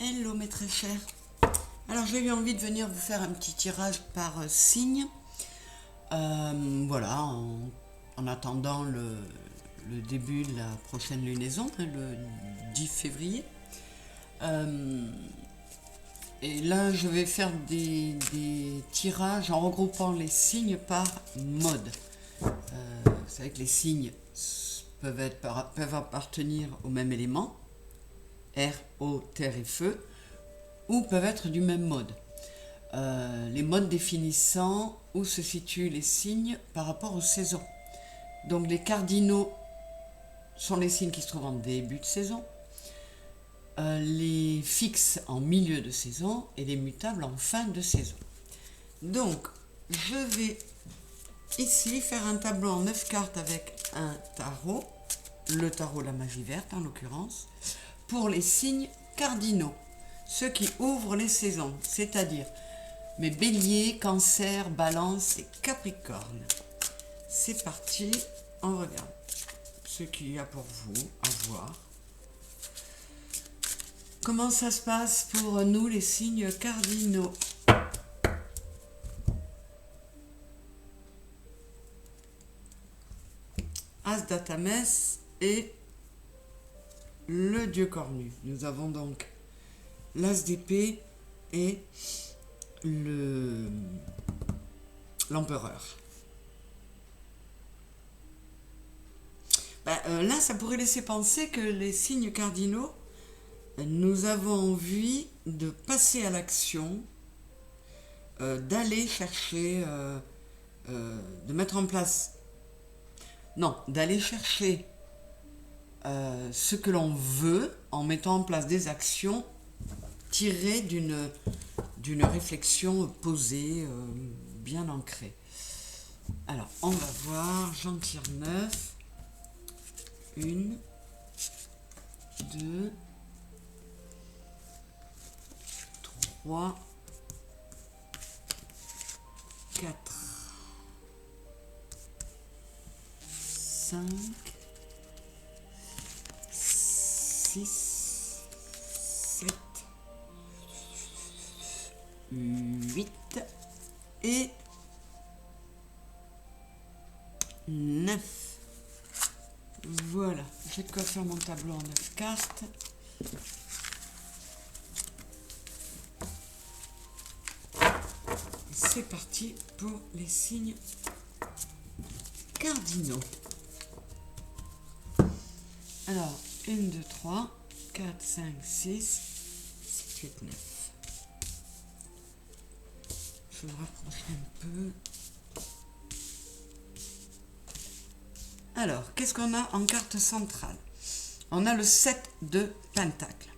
Hello mes très chers. Alors j'ai eu envie de venir vous faire un petit tirage par signe. Voilà, en attendant le début de la prochaine lunaison, le 10 février. Et là je vais faire des tirages en regroupant les signes par mode. Vous savez que les signes peuvent appartenir au même élément, air, eau, terre et feu, ou peuvent être du même mode. Les modes définissant où se situent les signes par rapport aux saisons. Donc les cardinaux sont les signes qui se trouvent en début de saison, les fixes en milieu de saison et les mutables en fin de saison. Donc je vais ici faire un tableau en 9 cartes avec un tarot, le tarot de la magie verte en l'occurrence, pour les signes cardinaux, ceux qui ouvrent les saisons, c'est-à-dire mes béliers, cancer, balance et capricorne. C'est parti, on regarde ce qu'il y a pour vous à voir. Comment ça se passe pour nous les signes cardinaux? As d'Atames et le dieu cornu. Nous avons donc l'as d'épée et l'empereur. Là, ça pourrait laisser penser que les signes cardinaux, nous avons envie de passer à l'action, d'aller chercher, de mettre en place, non, d'aller chercher ce que l'on veut en mettant en place des actions tirées d'une réflexion posée, bien ancrée. Alors, on va voir, j'en tire 9. 1, 2, 3, 4, 5, 6, 7, 8 et 9. Voilà, j'ai de quoi faire mon tableau en 9 cartes. C'est parti pour les signes cardinaux. Alors, 1, 2, 3, 4, 5, 6, 7, 8, 9. Je vais me rapprocher un peu. Alors, qu'est-ce qu'on a en carte centrale? On a le 7 de Pentacle.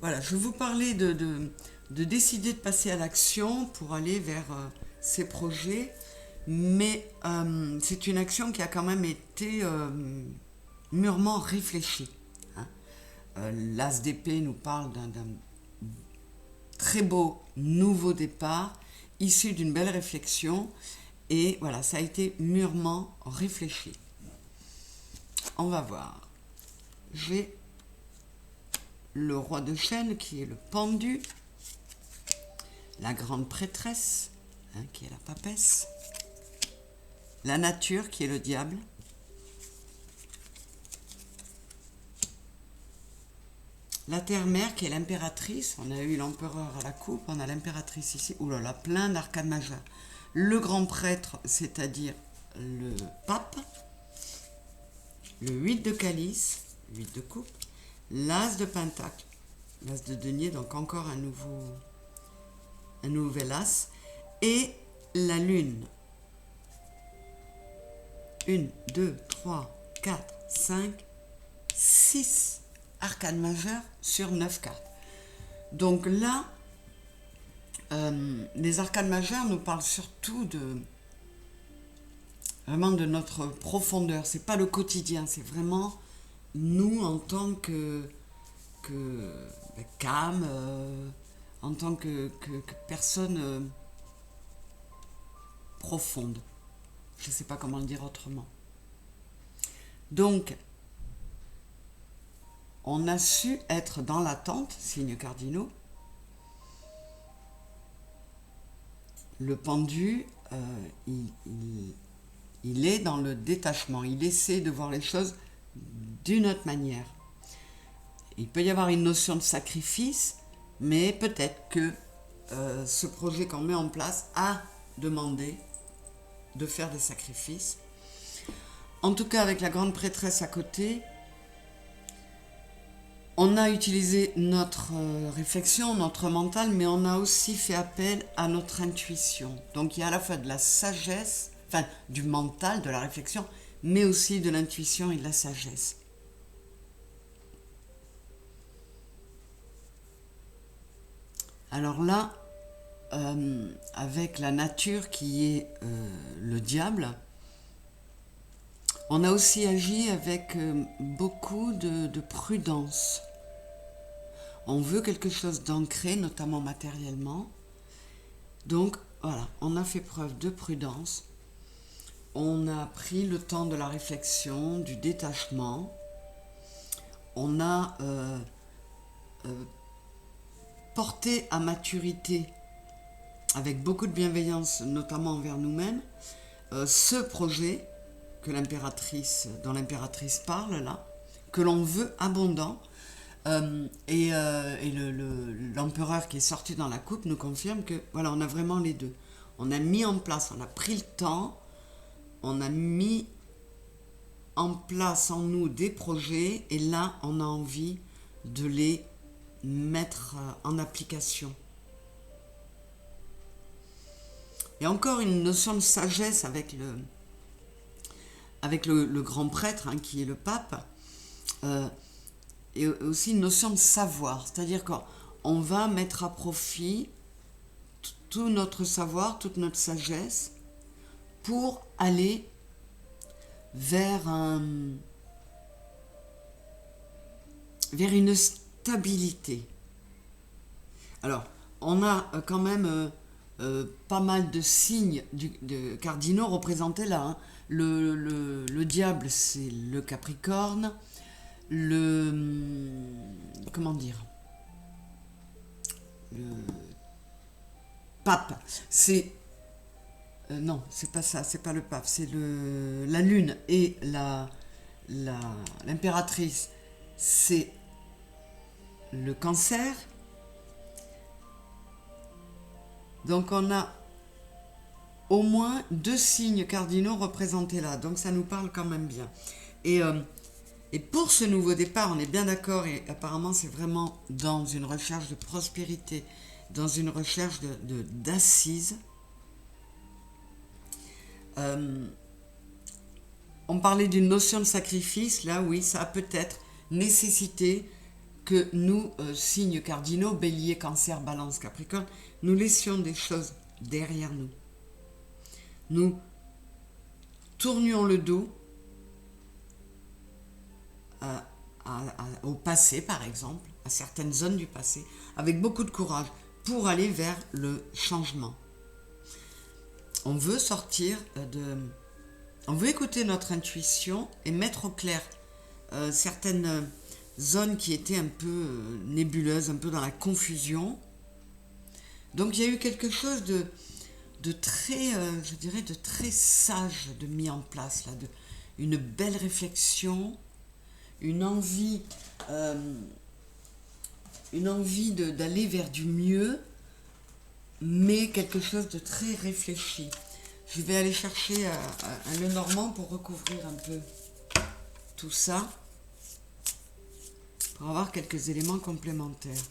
Voilà, je vous parlais de décider de passer à l'action pour aller vers ces projets, mais c'est une action qui a quand même été mûrement réfléchie. Hein. L'As d'épée nous parle d'un très beau nouveau départ, issu d'une belle réflexion. Et voilà, ça a été mûrement réfléchi. On va voir. J'ai le roi de chêne qui est le pendu, la grande prêtresse, hein, qui est la papesse, la nature qui est le diable, la terre-mère qui est l'impératrice, on a eu l'empereur à la coupe, on a l'impératrice ici, oulala, plein d'arcanes majeures. Le grand prêtre, c'est-à-dire le pape, le 8 de calice, 8 de coupe, l'as de pentacle, l'as de denier, donc encore un nouvel as, et la lune. 1, 2, 3, 4, 5, 6 arcanes majeures sur 9 cartes. Donc là, les arcanes majeures nous parlent surtout vraiment de notre profondeur. C'est pas le quotidien, c'est vraiment nous en tant que qu'âme, en tant que personne profonde. Je ne sais pas comment le dire autrement. Donc, on a su être dans l'attente, signes cardinaux. Le pendu, il est dans le détachement, il essaie de voir les choses d'une autre manière. Il peut y avoir une notion de sacrifice, mais peut-être que ce projet qu'on met en place a demandé de faire des sacrifices. En tout cas, avec la grande prêtresse à côté, on a utilisé notre réflexion, notre mental, mais on a aussi fait appel à notre intuition. Donc il y a à la fois de la sagesse, enfin du mental, de la réflexion, mais aussi de l'intuition et de la sagesse. Alors là, avec la nature qui est le diable, on a aussi agi avec beaucoup de prudence. On veut quelque chose d'ancré, notamment matériellement. Donc voilà, on a fait preuve de prudence. On a pris le temps de la réflexion, du détachement. On a porté à maturité, avec beaucoup de bienveillance, notamment envers nous-mêmes, ce projet que dont l'impératrice parle là, que l'on veut abondant, et l'empereur qui est sorti dans la coupe nous confirme que voilà, on a vraiment les deux. On a mis en place, on a pris le temps, on a mis en place en nous des projets, et là on a envie de les mettre en application. Il y a encore une notion de sagesse avec le grand prêtre, hein, qui est le pape, et aussi une notion de savoir, c'est-à-dire qu'on va mettre à profit tout notre savoir, toute notre sagesse, pour aller vers une stabilité. Alors, on a quand même pas mal de signes de cardinaux représentés là, hein. Le diable, c'est le Capricorne. Comment dire, le pape, c'est non, c'est pas ça, c'est pas le pape, c'est la lune, et l'impératrice, c'est le Cancer. Donc on a au moins 2 signes cardinaux représentés là, donc ça nous parle quand même bien. Et pour ce nouveau départ, on est bien d'accord, et apparemment c'est vraiment dans une recherche de prospérité, dans une recherche d'assises. On parlait d'une notion de sacrifice, là oui, ça a peut-être nécessité que nous, signes cardinaux, Bélier, Cancer, Balance, Capricorne, nous laissions des choses derrière nous. Nous tournions le dos au passé, par exemple, à certaines zones du passé, avec beaucoup de courage, pour aller vers le changement. On veut sortir on veut écouter notre intuition et mettre au clair certaines zones qui étaient un peu nébuleuses, un peu dans la confusion. Donc il y a eu quelque chose de très, je dirais, de très sage de mis en place, là, une belle réflexion, une envie d'aller vers du mieux, mais quelque chose de très réfléchi. Je vais aller chercher un Lenormand pour recouvrir un peu tout ça, pour avoir quelques éléments complémentaires.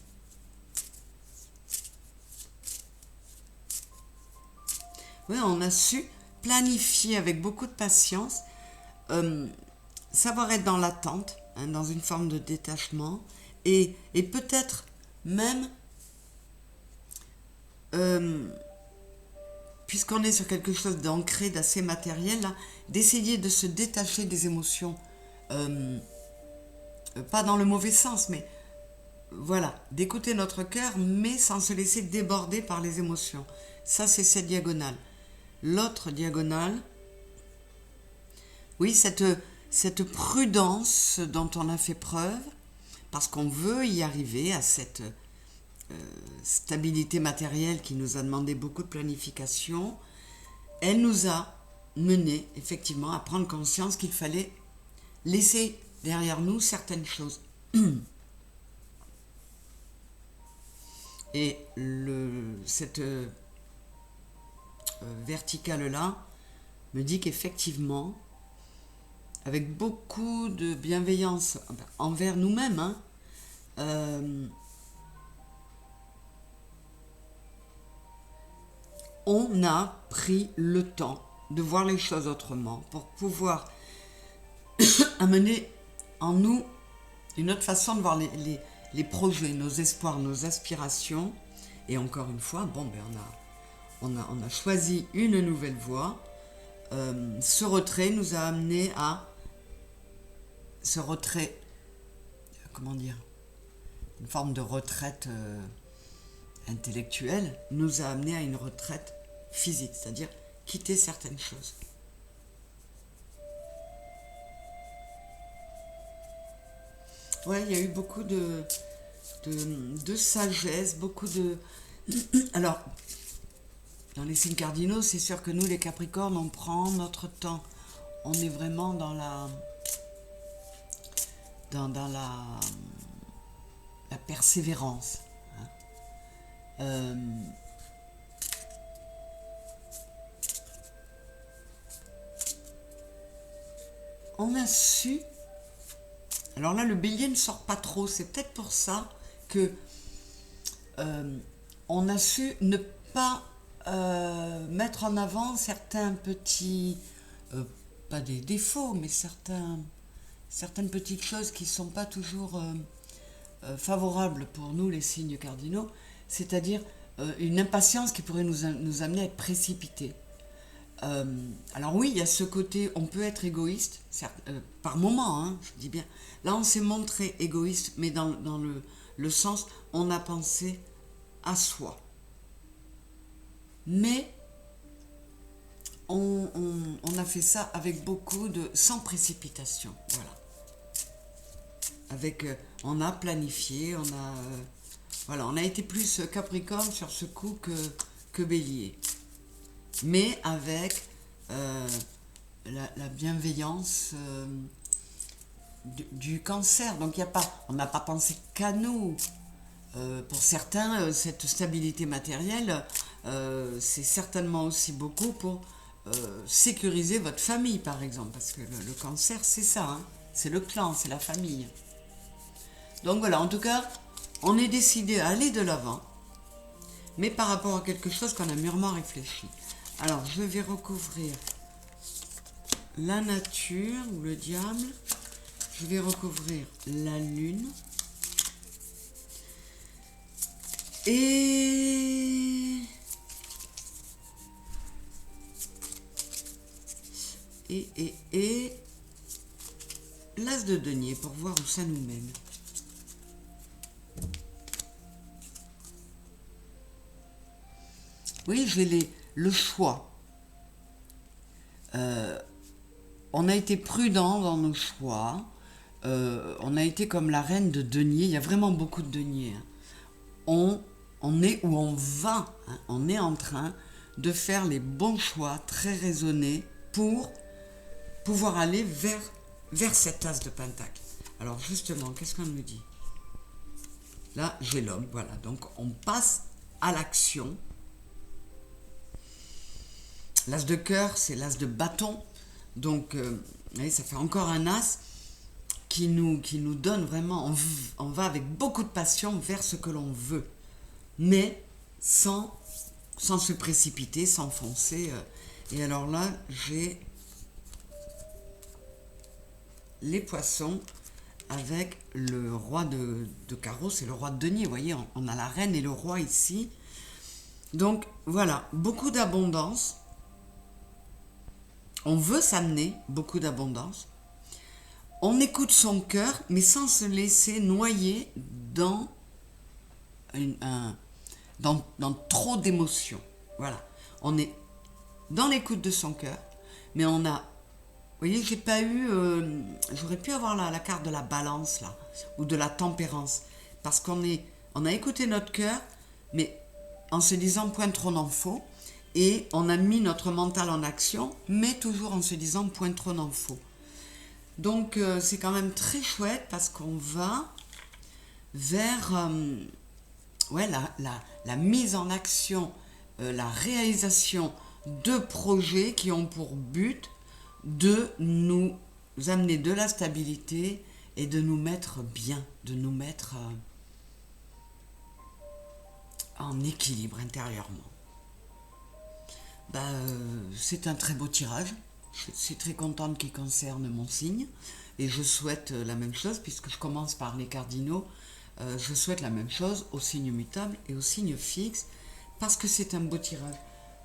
Oui, on a su planifier avec beaucoup de patience, savoir être dans l'attente, hein, dans une forme de détachement, et peut-être même, puisqu'on est sur quelque chose d'ancré, d'assez matériel, là, d'essayer de se détacher des émotions, pas dans le mauvais sens, mais voilà, d'écouter notre cœur, mais sans se laisser déborder par les émotions. Ça, c'est cette diagonale. L'autre diagonale, oui, cette prudence dont on a fait preuve, parce qu'on veut y arriver à cette stabilité matérielle qui nous a demandé beaucoup de planification, elle nous a mené effectivement à prendre conscience qu'il fallait laisser derrière nous certaines choses. Et cette verticale-là me dit qu'effectivement, avec beaucoup de bienveillance envers nous-mêmes, on a pris le temps de voir les choses autrement pour pouvoir amener en nous une autre façon de voir les projets, nos espoirs, nos aspirations. Et encore une fois, bon, ben on a choisi une nouvelle voie. Ce retrait nous a amené à... Ce retrait, comment dire, une forme de retraite intellectuelle, nous a amené à une retraite physique, c'est-à-dire quitter certaines choses. Ouais, il y a eu beaucoup de sagesse, beaucoup de... Alors, dans les signes cardinaux, c'est sûr que nous, les Capricornes, on prend notre temps. On est vraiment dans la persévérance. On a su... Alors là, le bélier ne sort pas trop. C'est peut-être pour ça que on a su ne pas mettre en avant certains petits... pas des défauts, mais certaines petites choses qui ne sont pas toujours favorables pour nous, les signes cardinaux, c'est-à-dire une impatience qui pourrait nous amener à être précipités. Alors oui, il y a ce côté, on peut être égoïste, par moment, je dis bien. Là, on s'est montré égoïste, mais dans le sens, on a pensé à soi. Mais on a fait ça avec sans précipitation, voilà. On a planifié, on a été plus Capricorne sur ce coup que Bélier. Mais avec la bienveillance du Cancer. Donc on n'a pas pensé qu'à nous. Pour certains, cette stabilité matérielle, c'est certainement aussi beaucoup pour sécuriser votre famille, par exemple. Parce que le Cancer, c'est ça, c'est le clan, c'est la famille. Donc voilà, en tout cas, on est décidé à aller de l'avant, mais par rapport à quelque chose qu'on a mûrement réfléchi. Alors, je vais recouvrir la nature ou le diable. Je vais recouvrir la lune. Et l'as de denier pour voir où ça nous mène. Oui, j'ai le choix. On a été prudent dans nos choix. On a été comme la reine de denier. Il y a vraiment beaucoup de deniers. On est où on va. On est en train de faire les bons choix très raisonnés pour pouvoir aller vers cet as de pentacle. Alors justement, qu'est-ce qu'on nous dit? Là, j'ai l'homme. Voilà, donc on passe à l'action. L'as de cœur, c'est l'as de bâton. Donc, vous voyez, ça fait encore un as qui nous donne vraiment... On va avec beaucoup de passion vers ce que l'on veut. Mais sans se précipiter, sans foncer. Et alors là, j'ai les poissons avec le roi de carreau. C'est le roi de denier, vous voyez. On a la reine et le roi ici. Donc, voilà, beaucoup d'abondance. On veut s'amener beaucoup d'abondance. On écoute son cœur, mais sans se laisser noyer dans trop d'émotions. Voilà. On est dans l'écoute de son cœur, mais on a voyez, j'ai pas eu... j'aurais pu avoir la carte de la balance, là, ou de la tempérance. Parce on a écouté notre cœur, mais en se disant point trop n'en faut. Et on a mis notre mental en action, mais toujours en se disant point trop n'en faut. Donc c'est quand même très chouette parce qu'on va vers ouais, la mise en action, la réalisation de projets qui ont pour but de nous amener de la stabilité et de nous mettre bien, de nous mettre en équilibre intérieurement. C'est un très beau tirage. Je suis très contente qu'il concerne mon signe et je souhaite la même chose puisque je commence par les cardinaux. Je souhaite la même chose au signe mutable et au signe fixe parce que c'est un beau tirage.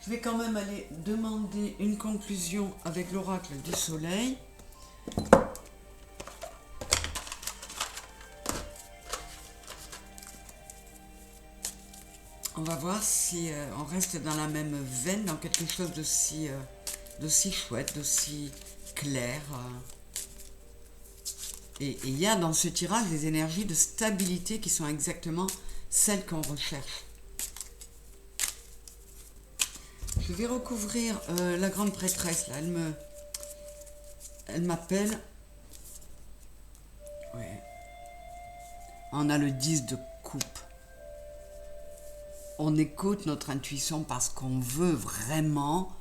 Je vais quand même aller demander une conclusion avec l'oracle du soleil. On va voir si on reste dans la même veine, dans quelque chose d'aussi chouette, d'aussi clair. Et il y a dans ce tirage des énergies de stabilité qui sont exactement celles qu'on recherche. Je vais recouvrir la grande prêtresse, là, elle m'appelle. Ouais. On a le 10 de coupe. On écoute notre intuition parce qu'on veut vraiment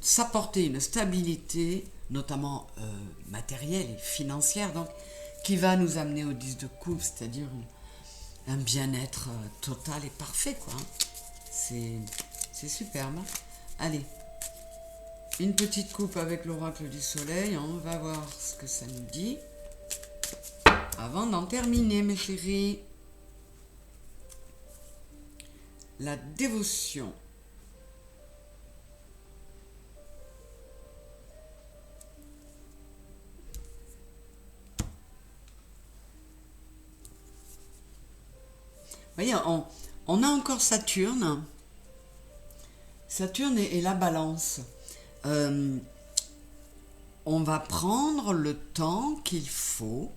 s'apporter une stabilité, notamment matérielle et financière, donc, qui va nous amener au 10 de coupe, c'est-à-dire un bien-être total et parfait, quoi. C'est superbe. Allez, une petite coupe avec l'oracle du soleil, on va voir ce que ça nous dit. Avant d'en terminer, mes chéris, la dévotion. Vous voyez, on a encore Saturne. Saturne et la balance. On va prendre le temps qu'il faut.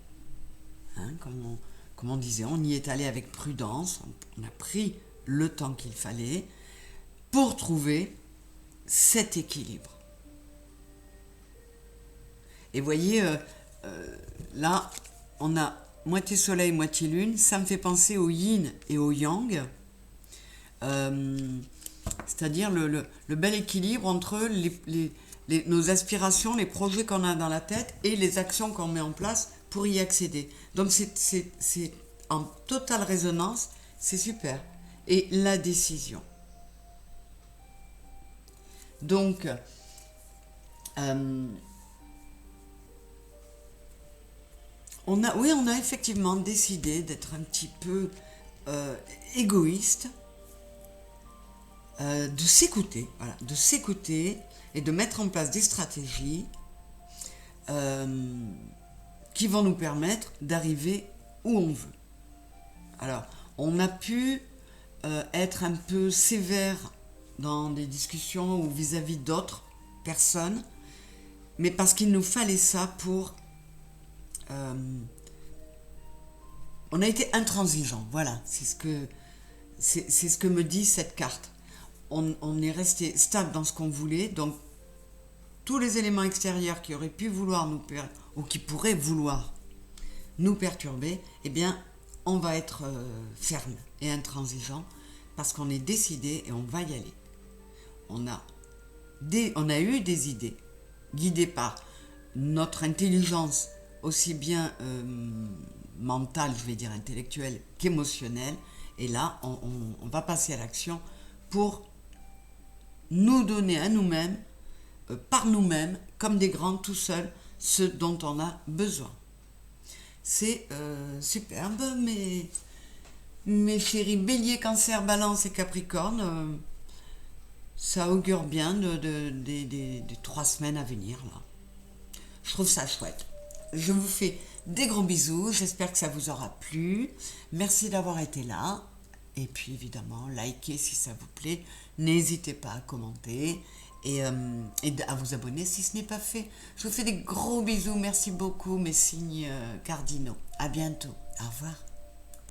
Hein, comme on disait, on y est allé avec prudence. On a pris le temps qu'il fallait pour trouver cet équilibre. Et voyez, là, on a moitié soleil, moitié lune. Ça me fait penser au yin et au yang. C'est-à-dire le bel équilibre entre nos aspirations, les projets qu'on a dans la tête et les actions qu'on met en place pour y accéder. Donc c'est en totale résonance, c'est super. Et la décision. Donc, on a effectivement décidé d'être un petit peu égoïste, de s'écouter, voilà, de s'écouter et de mettre en place des stratégies qui vont nous permettre d'arriver où on veut. Alors, on a pu être un peu sévère dans des discussions ou vis-à-vis d'autres personnes, mais parce qu'il nous fallait ça pour... on a été intransigeant, voilà, c'est ce que me dit cette carte. On est resté stable dans ce qu'on voulait, donc tous les éléments extérieurs qui auraient pu vouloir ou qui pourraient vouloir nous perturber, eh bien, on va être ferme et intransigeant parce qu'on est décidé et on va y aller. On a eu des idées guidées par notre intelligence, aussi bien mentale, je vais dire intellectuelle, qu'émotionnelle. Et là, on va passer à l'action pour nous donner à nous-mêmes, par nous-mêmes, comme des grands, tout seuls, ce dont on a besoin. C'est superbe, mes chéris Bélier, Cancer, Balance et Capricorne, ça augure bien des 3 semaines à venir, là. Je trouve ça chouette. Je vous fais des gros bisous, j'espère que ça vous aura plu. Merci d'avoir été là. Et puis évidemment, likez si ça vous plaît. N'hésitez pas à commenter. à vous abonner si ce n'est pas fait. Je vous fais des gros bisous. Merci beaucoup, mes signes cardinaux. À bientôt. Au revoir.